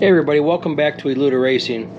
Hey everybody, welcome back to Eluda Racing.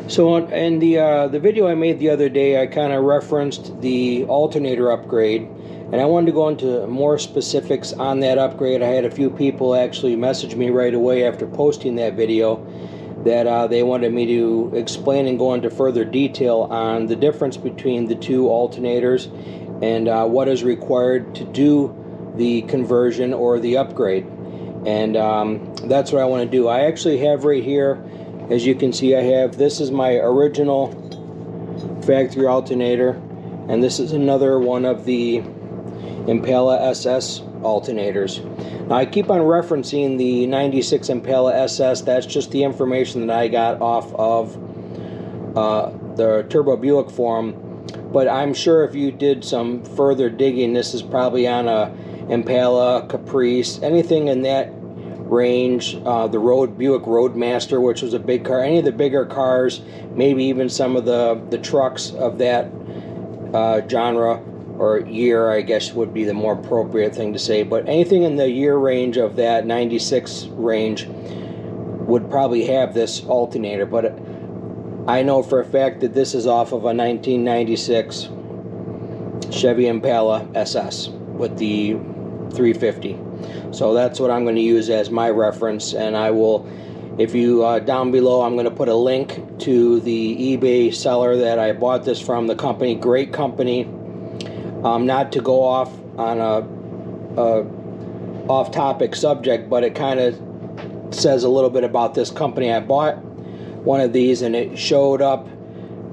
So in the video I made the other day, I kind of referenced the alternator upgrade, and I wanted to go into more specifics on that upgrade. I had a few people actually message me right away after posting that video that they wanted me to explain and go into further detail on the difference between the two alternators and what is required to do the conversion or the upgrade. And that's what I want to do. I actually have right here, as you can see, this is my original factory alternator, and this is another one of the Impala SS alternators. Now I keep on referencing the 96 Impala SS. That's just the information that I got off of the Turbo Buick forum, but I'm sure if you did some further digging, this is probably on a Impala, Caprice, anything in that range, the Buick Roadmaster, which was a big car, any of the bigger cars, maybe even some of the trucks of that genre or year, I guess would be the more appropriate thing to say, but anything in the year range of that 96 range would probably have this alternator. But I know for a fact that this is off of a 1996 Chevy Impala SS with the 350. So that's what I'm going to use as my reference, and I will, if you down below, I'm going to put a link to the eBay seller that I bought this from. The company, great company. Not to go off on a off-topic subject, but it kind of says a little bit about this company. I bought one of these and it showed up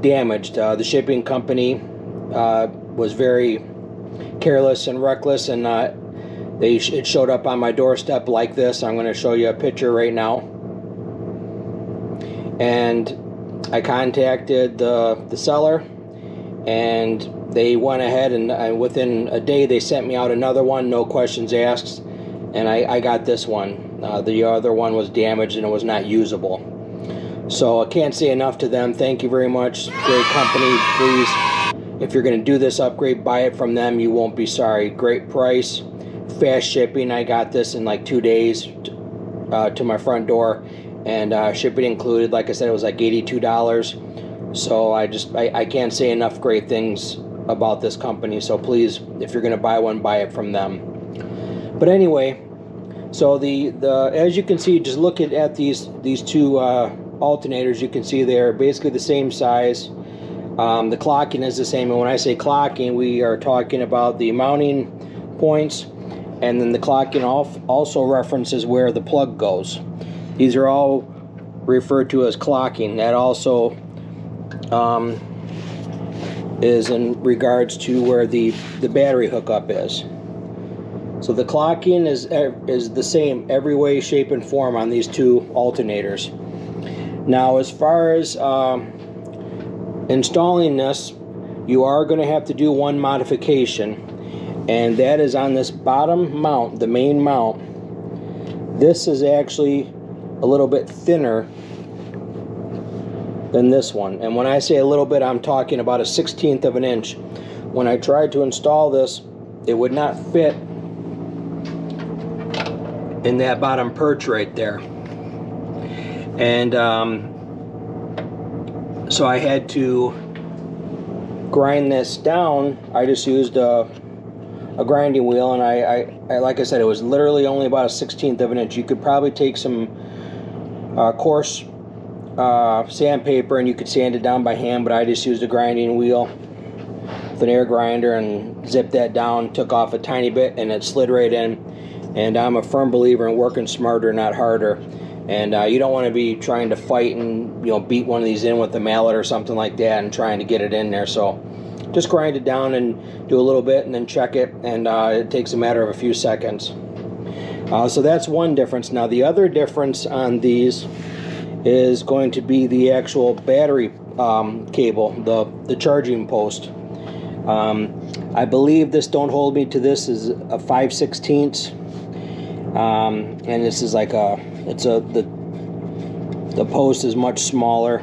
damaged. The shipping company was very careless and reckless, and it showed up on my doorstep like this. I'm going to show you a picture right now. And I contacted the seller, and they went ahead and within a day they sent me out another one, no questions asked, and I got this one. The other one was damaged and it was not usable. So I can't say enough to them. Thank you very much. Great company. Please, if you're going to do this upgrade, buy it from them. You won't be sorry. Great price. Fast shipping. I got this in like 2 days to my front door, and shipping included. Like I said, it was like $82. So I can't say enough great things about this company. So please, if you're going to buy one, buy it from them. But anyway, so the as you can see, just look at these two alternators. You can see they're basically the same size. The clocking is the same, and when I say clocking, we are talking about the mounting points. And then the clocking also references where the plug goes. These are all referred to as clocking. That also is in regards to where the battery hookup is. So the clocking is the same every way, shape, and form on these two alternators. Now, as far as installing this, you are going to have to do one modification. And that is on this bottom mount, the main mount. This is actually a little bit thinner than this one. And when I say a little bit, I'm talking about a 1/16 of an inch. When I tried to install this, it would not fit in that bottom perch right there. And so I had to grind this down. I just used a grinding wheel, and I like I said, it was literally only about a 1/16 of an inch. You could probably take some coarse sandpaper and you could sand it down by hand, but I just used a grinding wheel with an air grinder and zipped that down, took off a tiny bit, and it slid right in. And I'm a firm believer in working smarter, not harder. And you don't want to be trying to fight and beat one of these in with a mallet or something like that and trying to get it in there. So just grind it down and do a little bit and then check it, and it takes a matter of a few seconds. So that's one difference. Now the other difference on these is going to be the actual battery cable, the charging post. I believe this, don't hold me to this, is a 5/16, and this is like the post is much smaller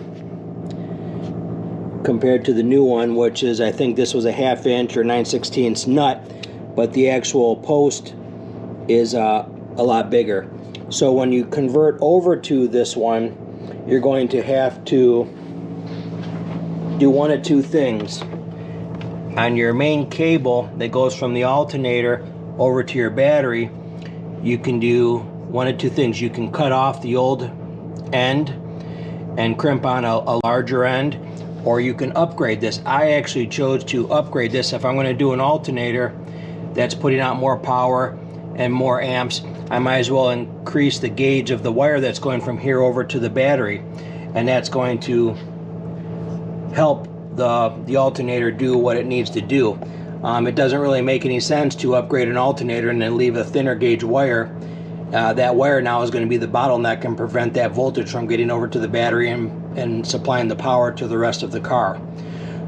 compared to the new one, which is, I think this was a 1/2 inch or 9/16 nut, but the actual post is a lot bigger. So when you convert over to this one, you're going to have to do one of two things. On your main cable that goes from the alternator over to your battery, you can do one of two things. You can cut off the old end and crimp on a larger end, or you can upgrade this. I actually chose to upgrade this. If I'm going to do an alternator that's putting out more power and more amps, I might as well increase the gauge of the wire that's going from here over to the battery, and that's going to help the alternator do what it needs to do. It doesn't really make any sense to upgrade an alternator and then leave a thinner gauge wire. That wire now is going to be the bottleneck and prevent that voltage from getting over to the battery and supplying the power to the rest of the car.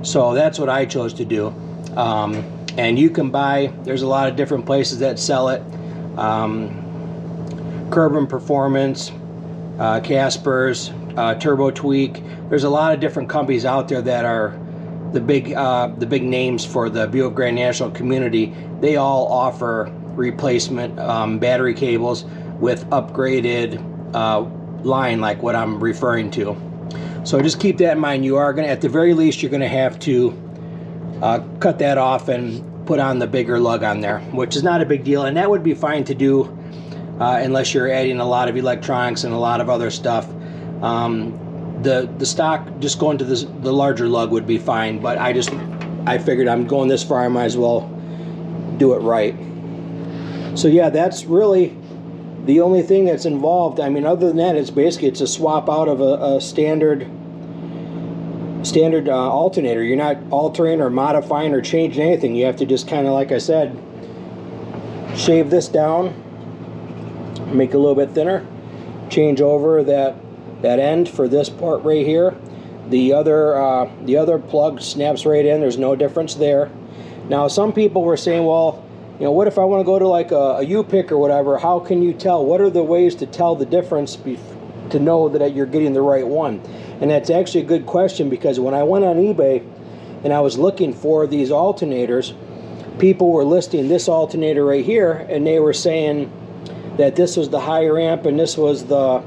So that's what I chose to do. And you can buy, there's a lot of different places that sell it. Carbon Performance, Casper's, Turbo Tweak. There's a lot of different companies out there that are the big names for the Buick Grand National community. They all offer replacement battery cables with upgraded line, like what I'm referring to. So just keep that in mind. You are going to, at the very least, you're going to have to cut that off and put on the bigger lug on there, which is not a big deal, and that would be fine to do unless you're adding a lot of electronics and a lot of other stuff. The stock, just going to the larger lug would be fine, but I figured I'm going this far, I might as well do it right. So yeah, that's really the only thing that's involved. I mean, other than that, it's a swap out of a standard alternator. You're not altering or modifying or changing anything. You have to just kind of, like I said, shave this down, make it a little bit thinner, change over that end for this part right here. The other plug snaps right in. There's no difference there. Now, some people were saying, well, you know, what if I want to go to like a U-pick or whatever? How can you tell? What are the ways to tell the difference to know that you're getting the right one? And that's actually a good question, because when I went on eBay and I was looking for these alternators, people were listing this alternator right here, and they were saying that this was the higher amp and this was the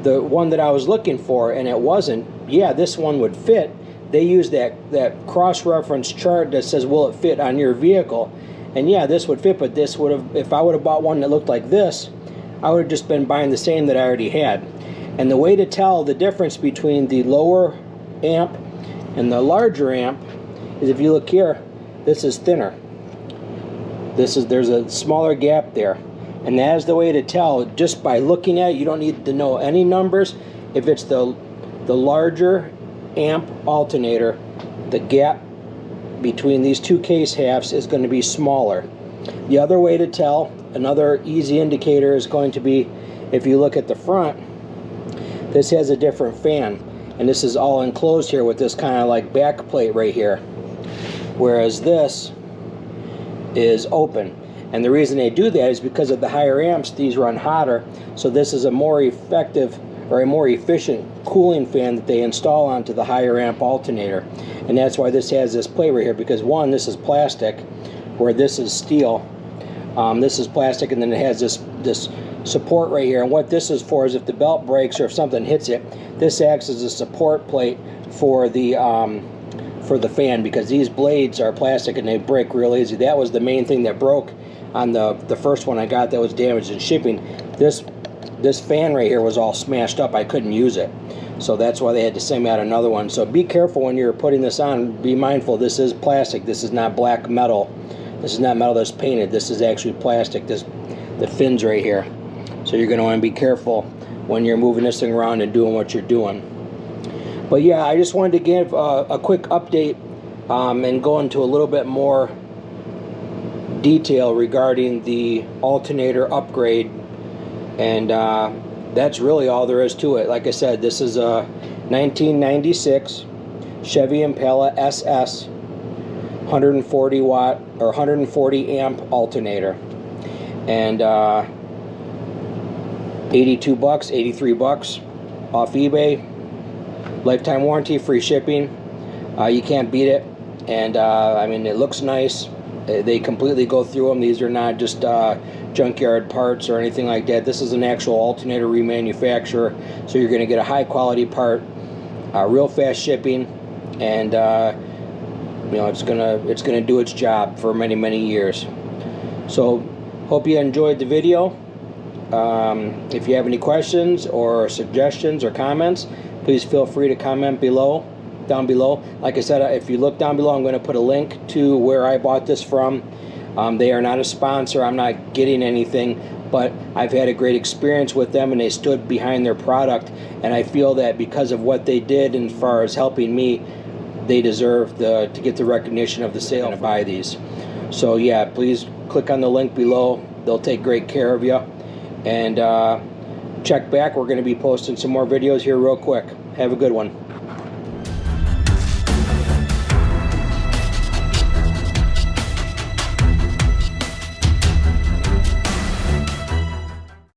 one that I was looking for, and it wasn't. Yeah, this one would fit. They used that cross-reference chart that says, will it fit on your vehicle? And yeah, this would fit, but this would have, if I would have bought one that looked like this, I would have just been buying the same that I already had. And the way to tell the difference between the lower amp and the larger amp is, if you look here, this is thinner. There's a smaller gap there. And that is the way to tell, just by looking at it. You don't need to know any numbers. If it's the larger amp alternator, the gap between these two case halves is going to be smaller. The other way to tell, another easy indicator, is going to be, if you look at the front, this has a different fan, and this is all enclosed here with this kind of like back plate right here, whereas this is open. And the reason they do that is because of the higher amps, these run hotter, so this is a more effective or a more efficient cooling fan that they install onto the higher amp alternator. And that's why this has this plate right here, because one, this is plastic, where this is steel. This is plastic, and then it has this support right here. And what this is for is if the belt breaks or if something hits it, this acts as a support plate for the fan, because these blades are plastic and they break real easy. That was the main thing that broke on the first one I got that was damaged in shipping. This fan right here was all smashed up. I couldn't use it. So that's why they had to send me out another one. So be careful when you're putting this on. Be mindful, this is plastic. This is not black metal. This is not metal that's painted. This is actually plastic. The fins right here. So you're going to want to be careful when you're moving this thing around and doing what you're doing. But yeah, I just wanted to give a quick update and go into a little bit more detail regarding the alternator upgrade. And that's really all there is to it. Like I said, this is a 1996 Chevy Impala SS 140 watt or 140 amp alternator, and 82 bucks, 83 bucks off eBay. Lifetime warranty, free shipping. You can't beat it. And I mean, it looks nice. They completely go through them. These are not just junkyard parts or anything like that. This is an actual alternator remanufacturer, so you're going to get a high quality part, real fast shipping, and you know, it's gonna do its job for many years. So hope you enjoyed the video. If you have any questions or suggestions or comments, please feel free to comment down below. Like I said, if you look down below, I'm going to put a link to where I bought this from. They are not a sponsor. I'm not getting anything, but I've had a great experience with them, and they stood behind their product, and I feel that because of what they did as far as helping me, they deserve to get the recognition of the sale to buy these. So yeah, please click on the link below. They'll take great care of you. And check back. We're going to be posting some more videos here real quick. Have a good one.